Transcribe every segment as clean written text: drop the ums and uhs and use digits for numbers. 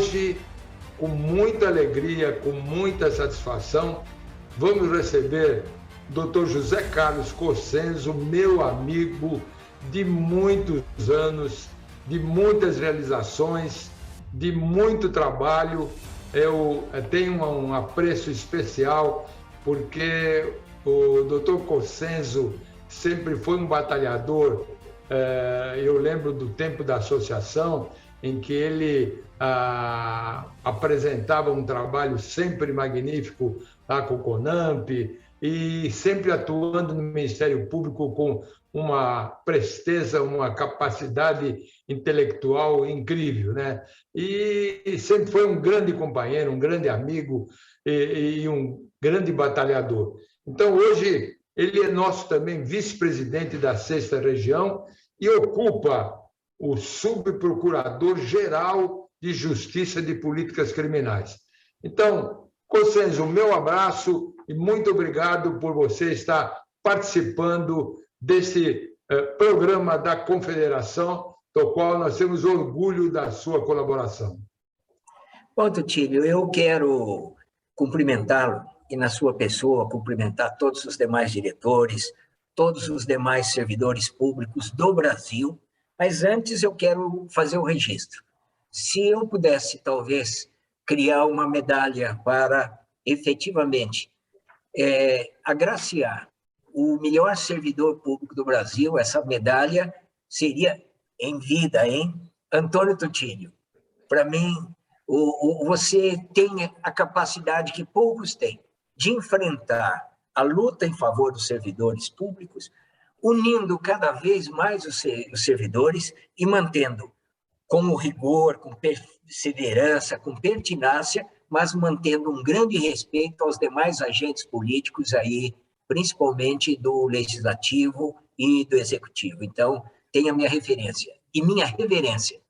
hoje, com muita alegria, com muita satisfação, vamos receber o Dr. José Carlos Cossenzo, meu amigo de muitos anos, de muitas realizações, de muito trabalho. Eu tenho um apreço especial porque o Dr. Cossenzo sempre foi um batalhador. Eu lembro do tempo da associação em que ele apresentava um trabalho sempre magnífico lá com o CONAMP e sempre atuando no Ministério Público com uma presteza, uma capacidade intelectual incrível, né? E sempre foi um grande companheiro, um grande amigo e um grande batalhador. Então, hoje, ele é nosso também vice-presidente da 6ª Região e ocupa o subprocurador-geral de Justiça de Políticas Criminais. Então, Cossenzo, meu abraço e muito obrigado por você estar participando desse programa da Confederação, do qual nós temos orgulho da sua colaboração. Bom, Tutílio, eu quero cumprimentá-lo e, na sua pessoa, cumprimentar todos os demais diretores, todos os demais servidores públicos do Brasil, mas antes eu quero fazer o registro. Se eu pudesse, talvez, criar uma medalha para, efetivamente, agraciar o melhor servidor público do Brasil, essa medalha seria em vida, hein? Antônio Tutílio. Para mim, você tem a capacidade que poucos têm de enfrentar a luta em favor dos servidores públicos, unindo cada vez mais os servidores e mantendo com rigor, com perseverança, com pertinácia, mas mantendo um grande respeito aos demais agentes políticos aí, principalmente do Legislativo e do Executivo. Então, tenha minha referência e minha reverência.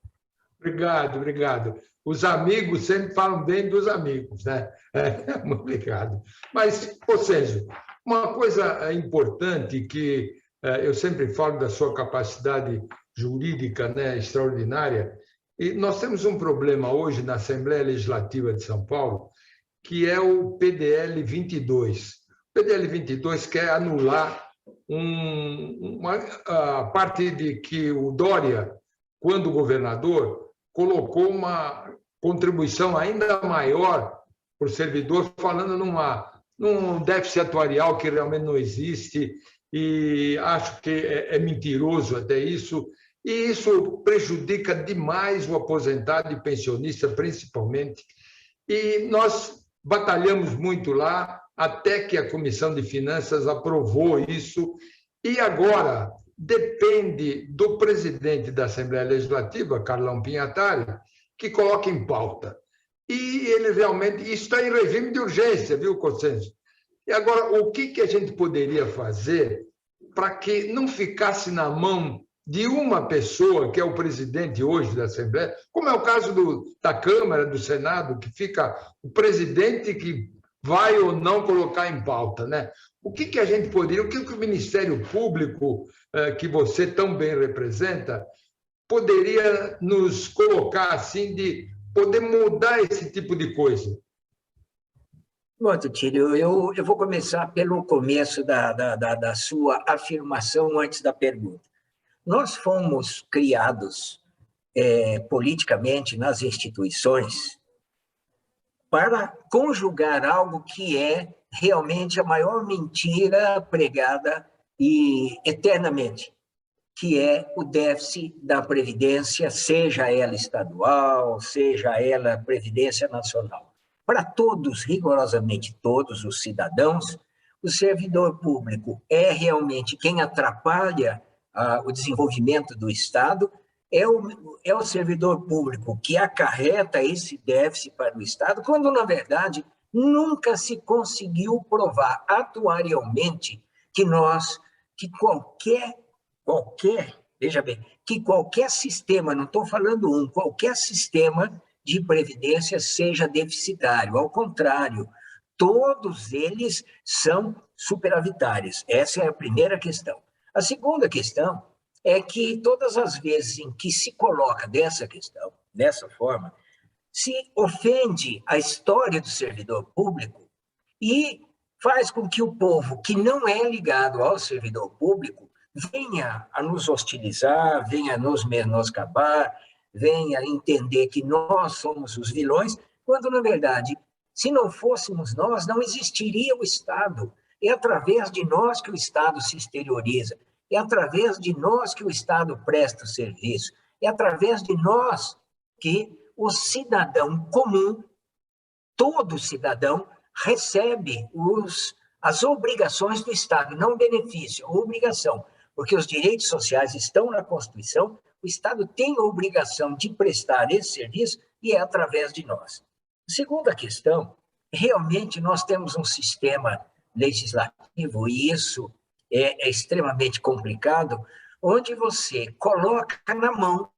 Obrigado, obrigado. Os amigos sempre falam bem dos amigos, né? Muito obrigado. Mas, Cossenzo, uma coisa importante que eu sempre falo da sua capacidade jurídica, né, extraordinária, e nós temos um problema hoje na Assembleia Legislativa de São Paulo, que é o PDL 22. O PDL 22 quer anular a parte de que o Dória, quando governador, colocou uma contribuição ainda maior para o servidor, falando num déficit atuarial que realmente não existe, e acho que é mentiroso até isso, e isso prejudica demais o aposentado e pensionista, principalmente. E nós batalhamos muito lá, até que a Comissão de Finanças aprovou isso, e agora depende do presidente da Assembleia Legislativa, Carlão Pinhatari, que coloca em pauta. E ele realmente... Isso está em regime de urgência, viu, Cossenzo? E agora, o que a gente poderia fazer para que não ficasse na mão de uma pessoa, que é o presidente hoje da Assembleia, como é o caso da Câmara, do Senado, que fica o presidente que vai ou não colocar em pauta, né? O que a gente poderia, o que o Ministério Público, que você tão bem representa, poderia nos colocar assim, de poder mudar esse tipo de coisa? Bom, Tutílio, eu vou começar pelo começo da sua afirmação antes da pergunta. Nós fomos criados politicamente nas instituições para conjugar algo que é realmente a maior mentira pregada e eternamente, que é o déficit da Previdência, seja ela estadual, seja ela Previdência Nacional. Para todos, rigorosamente todos os cidadãos, o servidor público é realmente quem atrapalha o desenvolvimento do Estado, é o servidor público que acarreta esse déficit para o Estado, quando, na verdade, nunca se conseguiu provar atuarialmente que veja bem, que qualquer sistema, não estou falando qualquer sistema de previdência seja deficitário. Ao contrário, todos eles são superavitários. Essa é a primeira questão. A segunda questão é que todas as vezes em que se coloca dessa forma, se ofende a história do servidor público e faz com que o povo que não é ligado ao servidor público venha a nos hostilizar, venha a nos menoscabar, venha a entender que nós somos os vilões, quando, na verdade, se não fôssemos nós, não existiria o Estado. É através de nós que o Estado se exterioriza, é através de nós que o Estado presta o serviço, é através de nós que o cidadão comum, todo cidadão, recebe as obrigações do Estado, não benefício, obrigação, porque os direitos sociais estão na Constituição, o Estado tem a obrigação de prestar esse serviço e é através de nós. Segunda questão, realmente nós temos um sistema legislativo, e isso é extremamente complicado, onde você coloca na mão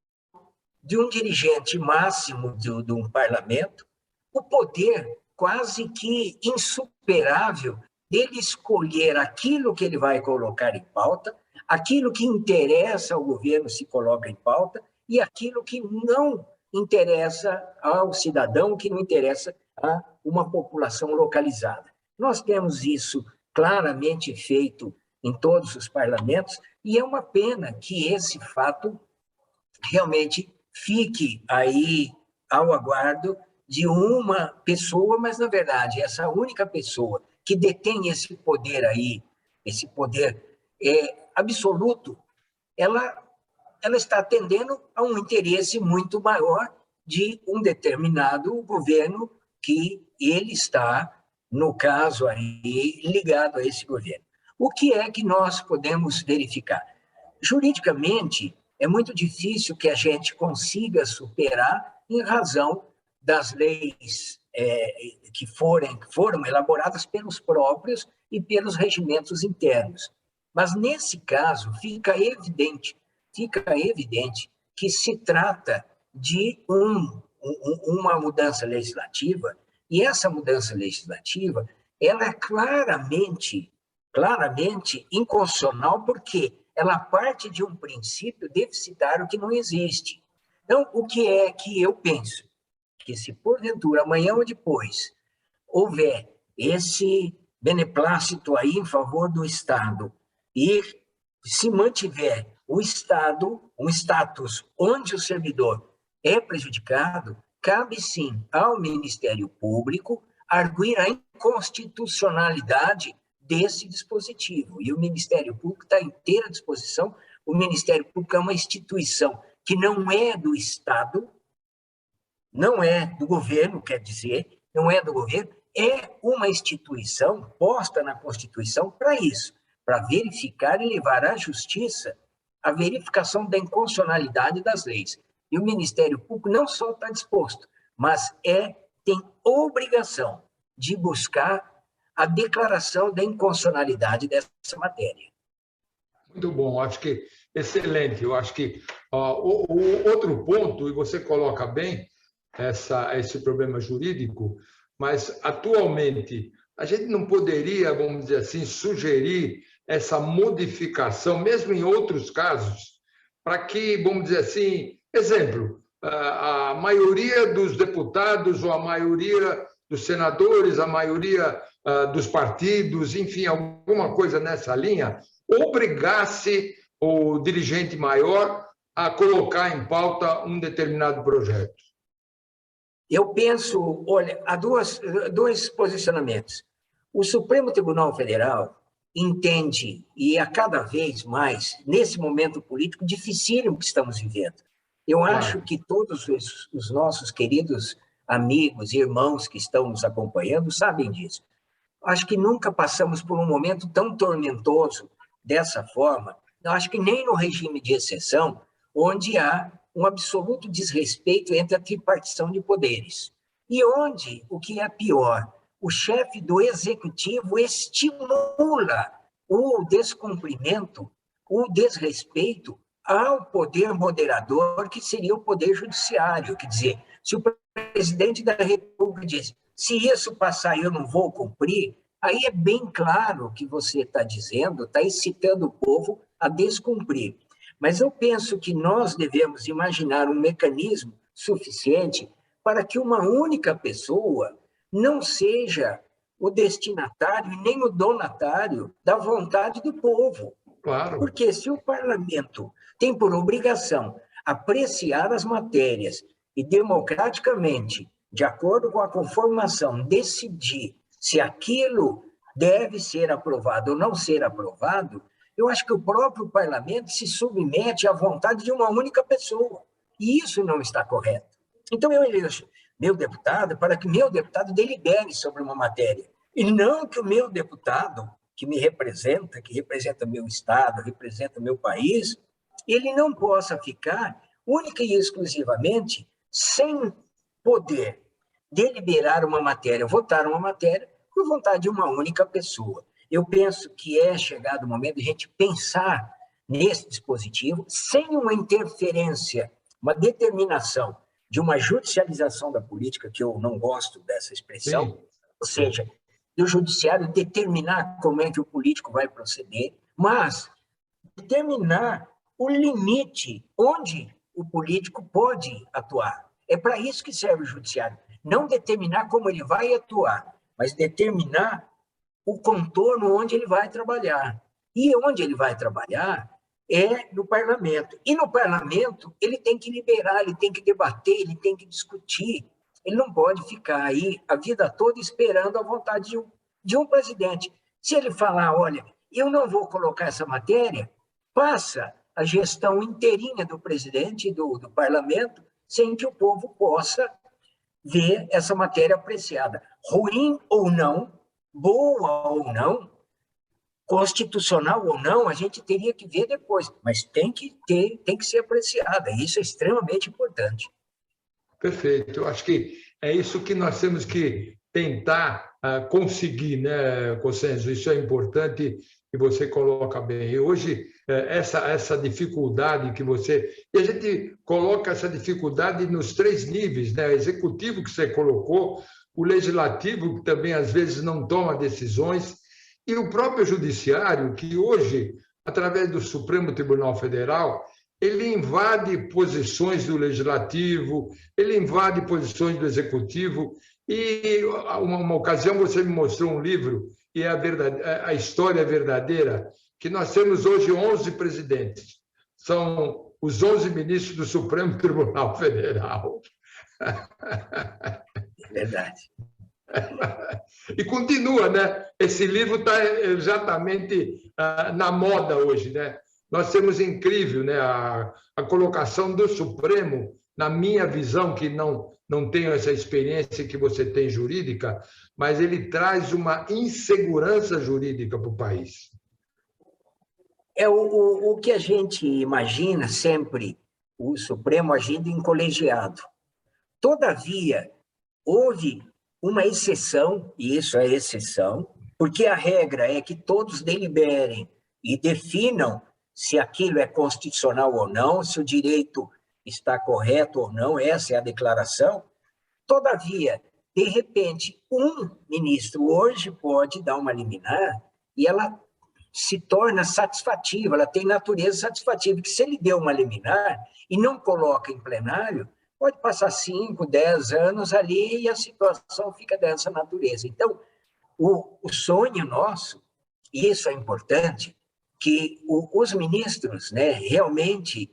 de um dirigente máximo de um parlamento o poder quase que insuperável dele escolher aquilo que ele vai colocar em pauta, aquilo que interessa ao governo se coloca em pauta e aquilo que não interessa ao cidadão, que não interessa a uma população localizada. Nós temos isso claramente feito em todos os parlamentos e é uma pena que esse fato realmente fique aí ao aguardo de uma pessoa, mas, na verdade, essa única pessoa que detém esse poder aí, esse poder absoluto, ela está atendendo a um interesse muito maior de um determinado governo que ele está, no caso aí, ligado a esse governo. O que é que nós podemos verificar? Juridicamente, é muito difícil que a gente consiga superar em razão das leis que foram elaboradas pelos próprios e pelos regimentos internos. Mas, nesse caso, fica evidente que se trata de uma mudança legislativa, e essa mudança legislativa ela é claramente inconstitucional, porque ela parte de um princípio deficitário que não existe. Então, o que é que eu penso? Que se porventura, amanhã ou depois, houver esse beneplácito aí em favor do Estado e se mantiver o Estado, um status onde o servidor é prejudicado, cabe sim ao Ministério Público arguir a inconstitucionalidade desse dispositivo. E o Ministério Público está à inteira disposição. O Ministério Público é uma instituição que não é do Estado, não é do governo, quer dizer, não é do governo, é uma instituição posta na Constituição para isso, para verificar e levar à justiça a verificação da inconstitucionalidade das leis. E o Ministério Público não só está disposto, mas tem obrigação de buscar a declaração da inconstitucionalidade dessa matéria. Muito bom, acho que excelente. Eu acho que o outro ponto, e você coloca bem esse problema jurídico, mas atualmente a gente não poderia, vamos dizer assim, sugerir essa modificação, mesmo em outros casos, para que, vamos dizer assim, exemplo, a maioria dos deputados ou a maioria dos senadores, a maioria dos partidos, enfim, alguma coisa nessa linha, obrigasse o dirigente maior a colocar em pauta um determinado projeto? Eu penso, olha, há dois posicionamentos. O Supremo Tribunal Federal entende, e a cada vez mais, nesse momento político dificílimo que estamos vivendo, eu acho que todos os nossos queridos amigos e irmãos que estão nos acompanhando sabem disso. Acho que nunca passamos por um momento tão tormentoso dessa forma. Eu acho que nem no regime de exceção, onde há um absoluto desrespeito entre a tripartição de poderes. E onde, o que é pior, o chefe do executivo estimula o descumprimento, o desrespeito ao poder moderador, que seria o poder judiciário. Quer dizer, se o presidente da República diz, se isso passar eu não vou cumprir, aí é bem claro o que você está dizendo, está incitando o povo a descumprir. Mas eu penso que nós devemos imaginar um mecanismo suficiente para que uma única pessoa não seja o destinatário e nem o donatário da vontade do povo. Claro. Porque se o parlamento tem por obrigação apreciar as matérias e democraticamente, de acordo com a conformação, decidir se aquilo deve ser aprovado ou não ser aprovado, eu acho que o próprio parlamento se submete à vontade de uma única pessoa. E isso não está correto. Então, eu elejo meu deputado para que meu deputado delibere sobre uma matéria. E não que o meu deputado, que me representa, que representa meu estado, representa meu país, ele não possa ficar única e exclusivamente sem poder deliberar uma matéria, votar uma matéria, por vontade de uma única pessoa. Eu penso que é chegado o momento de a gente pensar nesse dispositivo sem uma interferência, uma determinação de uma judicialização da política, que eu não gosto dessa expressão, Sim. ou seja, do judiciário determinar como é que o político vai proceder, mas determinar o limite onde o político pode atuar. É para isso que serve o judiciário. Não determinar como ele vai atuar, mas determinar o contorno onde ele vai trabalhar. E onde ele vai trabalhar é no parlamento. E no parlamento ele tem que liberar, ele tem que debater, ele tem que discutir. Ele não pode ficar aí a vida toda esperando a vontade de um presidente. Se ele falar, olha, eu não vou colocar essa matéria, passa a gestão inteirinha do presidente e do parlamento sem que o povo possa ver essa matéria apreciada. Ruim ou não, boa ou não, constitucional ou não, a gente teria que ver depois, mas tem que ser apreciada, e isso é extremamente importante. Perfeito. Eu acho que é isso que nós temos que tentar conseguir, né, Cossenzo? Isso é importante e você coloca bem. E hoje, essa dificuldade que você... E a gente coloca essa dificuldade nos 3 níveis, né? O executivo que você colocou, o legislativo, que também às vezes não toma decisões, e o próprio judiciário, que hoje, através do Supremo Tribunal Federal, ele invade posições do legislativo, ele invade posições do executivo. E uma ocasião você me mostrou um livro, e a história verdadeira, que nós temos hoje 11 presidentes. São os 11 ministros do Supremo Tribunal Federal. Verdade. E continua, né? Esse livro está exatamente na moda hoje, né? Nós temos incrível, né, a colocação do Supremo, na minha visão, que não tenho essa experiência que você tem jurídica, mas ele traz uma insegurança jurídica para o país. É o que a gente imagina sempre, o Supremo agindo em colegiado. Todavia, houve uma exceção, e isso é exceção, porque a regra é que todos deliberem e definam se aquilo é constitucional ou não, se o direito está correto ou não, essa é a declaração. Todavia, de repente, um ministro hoje pode dar uma liminar e ela se torna satisfativa, ela tem natureza satisfativa, que se ele deu uma liminar e não coloca em plenário, pode passar 5, 10 anos ali e a situação fica dessa natureza. Então, o sonho nosso, e isso é importante, que os ministros, né, realmente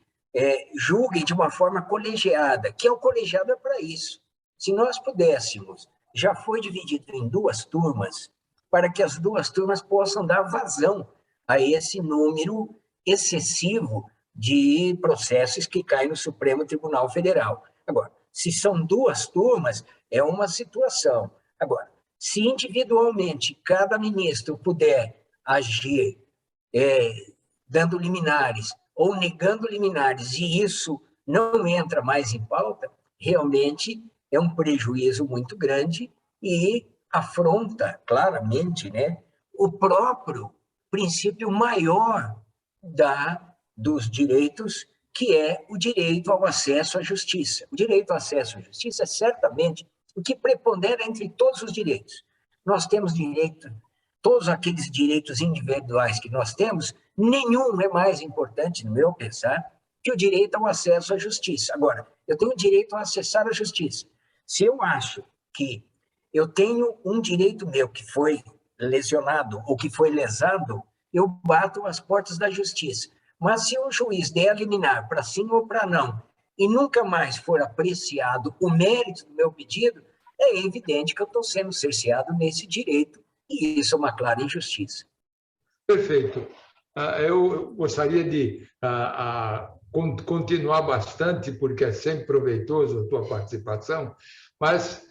julguem de uma forma colegiada, que o colegiado é para isso. Se nós pudéssemos, já foi dividido em 2 turmas, para que as 2 turmas possam dar vazão a esse número excessivo de processos que caem no Supremo Tribunal Federal. Agora, se são 2 turmas, é uma situação. Agora, se individualmente cada ministro puder agir dando liminares ou negando liminares, e isso não entra mais em pauta, realmente é um prejuízo muito grande e afronta claramente, né, o próprio princípio maior dos direitos, que é o direito ao acesso à justiça. O direito ao acesso à justiça é certamente o que prepondera entre todos os direitos. Nós temos direito, todos aqueles direitos individuais que nós temos, nenhum é mais importante, no meu pensar, que o direito ao acesso à justiça. Agora, eu tenho o direito a acessar a justiça. Se eu acho que eu tenho um direito meu que foi lesionado ou que foi lesado, eu bato as portas da justiça. Mas se um juiz der a liminar para sim ou para não, e nunca mais for apreciado o mérito do meu pedido, é evidente que eu estou sendo cerceado nesse direito, e isso é uma clara injustiça. Perfeito. Eu gostaria de continuar bastante, porque é sempre proveitoso a tua participação, mas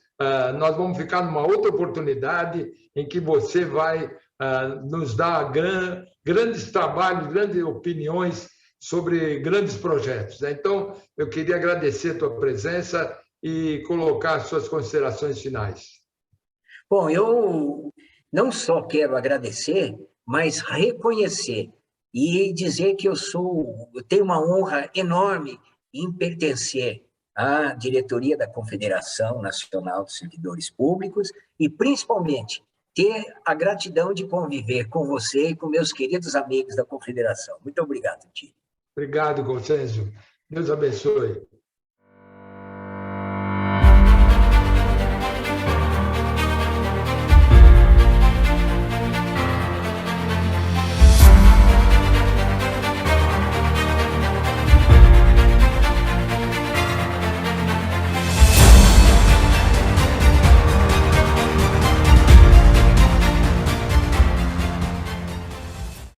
nós vamos ficar numa outra oportunidade em que você vai nos dar grandes trabalhos, grandes opiniões sobre grandes projetos. Então, eu queria agradecer a tua presença e colocar suas considerações finais. Bom, eu não só quero agradecer, mas reconhecer e dizer que eu tenho uma honra enorme em pertencer à diretoria da Confederação Nacional dos Servidores Públicos e, principalmente, ter a gratidão de conviver com você e com meus queridos amigos da Confederação. Muito obrigado, Tito. Obrigado, Constâncio. Deus abençoe.